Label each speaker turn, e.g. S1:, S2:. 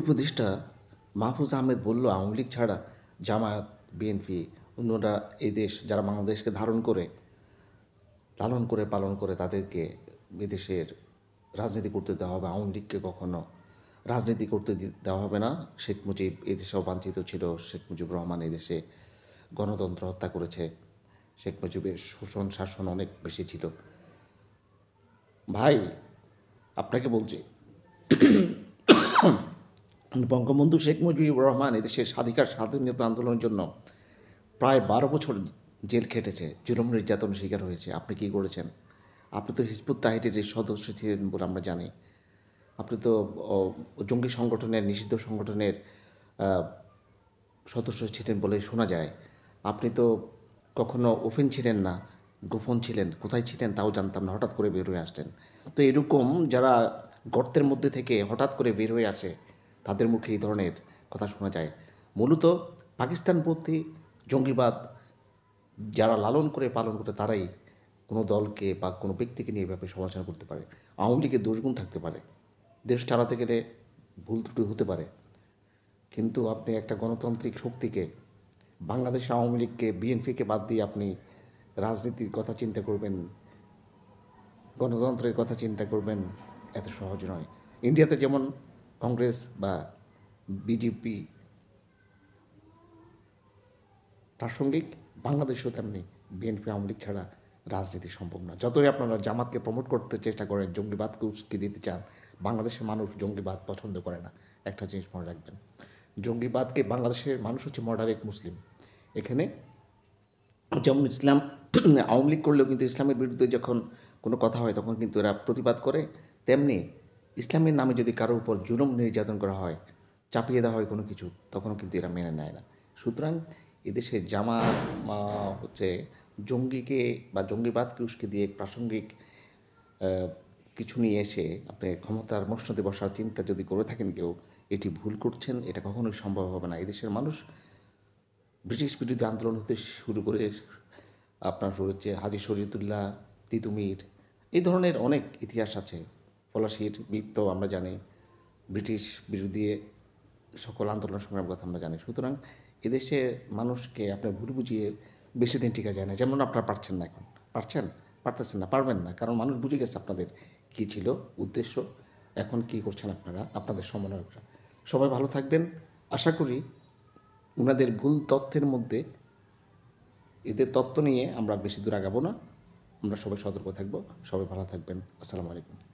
S1: উপদেষ্টা মাহফুজ আহমেদ বলল, আওয়ামী লীগ ছাড়া জামায়াত, বিএনপি, অন্যরা এই দেশ যারা বাংলাদেশকে ধারণ করে, লালন করে, পালন করে তাদেরকে বিদেশের রাজনীতি করতে দেওয়া হবে। আওয়ামী লীগকে কখনো রাজনীতি করতে দেওয়া হবে না। শেখ মুজিব এদেশেও বাঞ্ছিত ছিল। শেখ মুজিবুর রহমান এদেশে গণতন্ত্র হত্যা করেছে। শেখ মুজিবের শোষণ শাসন অনেক বেশি ছিল। ভাই, আপনাকে বলছি, বঙ্গবন্ধু শেখ মুজিবুর রহমান এদেশের স্বাধীনতা আন্দোলনের জন্য প্রায় ১২ বছর জেল খেটেছে, জুলুম নির্যাতনের শিকার হয়েছে। আপনি কী করেছেন? আপনি তো হিজবুত তাহরিরের সদস্য ছিলেন বলে আমরা জানি। আপনি তো জঙ্গি সংগঠনের, নিষিদ্ধ সংগঠনের সদস্য ছিলেন বলে শোনা যায়। আপনি তো কখনো ওপেন ছিলেন না, গোপন ছিলেন। কোথায় ছিলেন তাও জানতাম না, হঠাৎ করে বের হয়ে আসতেন। তো এরকম যারা গর্তের মধ্যে থেকে হঠাৎ করে বের হয়ে আসে, তাদের মুখে এই ধরনের কথা শোনা যায়। মূলত পাকিস্তানপন্থী জঙ্গিবাদ যারা লালন করে, পালন করে, তারাই কোনো দলকে বা কোনো ব্যক্তিকে নিয়ে এভাবে সমালোচনা করতে পারে। আওয়ামী লীগের দোষগুণ থাকতে পারে, দেশ চালাতে গেলে ভুল ত্রুটি হতে পারে, কিন্তু আপনি একটা গণতান্ত্রিক শক্তিকে, বাংলাদেশ আওয়ামী লীগকে, বিএনপিকে বাদ দিয়ে আপনি রাজনীতির কথা চিন্তা করবেন, গণতন্ত্রের কথা চিন্তা করবেন, এত সহজ নয়। ইন্ডিয়াতে যেমন কংগ্রেস বা বিজেপি প্রাসঙ্গিক, বাংলাদেশেও তেমনি বিএনপি আওয়ামী লীগ ছাড়া রাজনীতি সম্ভব না। যতই আপনারা জামাতকে প্রমোট করতে চেষ্টা করেন, জঙ্গিবাদকে উস্কে দিতে চান, বাংলাদেশের মানুষ জঙ্গিবাদ পছন্দ করে না। একটা জিনিস মনে রাখবেন, জঙ্গিবাদকে, বাংলাদেশের মানুষ হচ্ছে মডারেট মুসলিম। এখানে যেমন ইসলাম আওয়ামী লীগ করলেও কিন্তু ইসলামের বিরুদ্ধে যখন কোনো কথা হয় তখন কিন্তু এরা প্রতিবাদ করে, তেমনি ইসলামের নামে যদি কারোর উপর জুলুম নির্যাতন করা হয়, চাপিয়ে দেওয়া হয় কোনো কিছু, তখনও কিন্তু এরা মেনে নেয় না। সুতরাং এদেশে জামাত হচ্ছে জঙ্গিকে বা জঙ্গিবাদকে উস্কে দিয়ে প্রাসঙ্গিক কিছু নিয়ে এসে আপনি ক্ষমতার মসনদে বসার চিন্তা যদি করে থাকেন কেউ, এটি ভুল করছেন। এটা কখনোই সম্ভব হবে না। এদেশের মানুষ ব্রিটিশ বিরোধী আন্দোলন হতে শুরু করে আপনার হচ্ছে হাজী শরীয়তুল্লাহ, তিতুমির, এই ধরনের অনেক ইতিহাস আছে। পলাশির বিপ্লব আমরা জানি, ব্রিটিশ বিরোধী সকল আন্দোলন সংগ্রামের কথা আমরা জানি। সুতরাং এদেশে মানুষকে আপনার ভুল বুঝিয়ে বেশি দিন টিকা যায় না। যেমন আপনারা পারছেন না এখন। পারছেন? পারতেছেন না, পারবেন না। কারণ মানুষ বুঝে গেছে আপনাদের কী ছিল উদ্দেশ্য, এখন কী করছেন আপনারা, আপনাদের সমন্বয়করা। সবাই ভালো থাকবেন। আশা করি উনাদের ভুল তথ্যের মধ্যে এদের তত্ত্ব নিয়ে আমরা বেশি দূর আগাবো না। আমরা সবাই সতর্ক থাকবো। সবাই ভালো থাকবেন। আসসালামু আলাইকুম।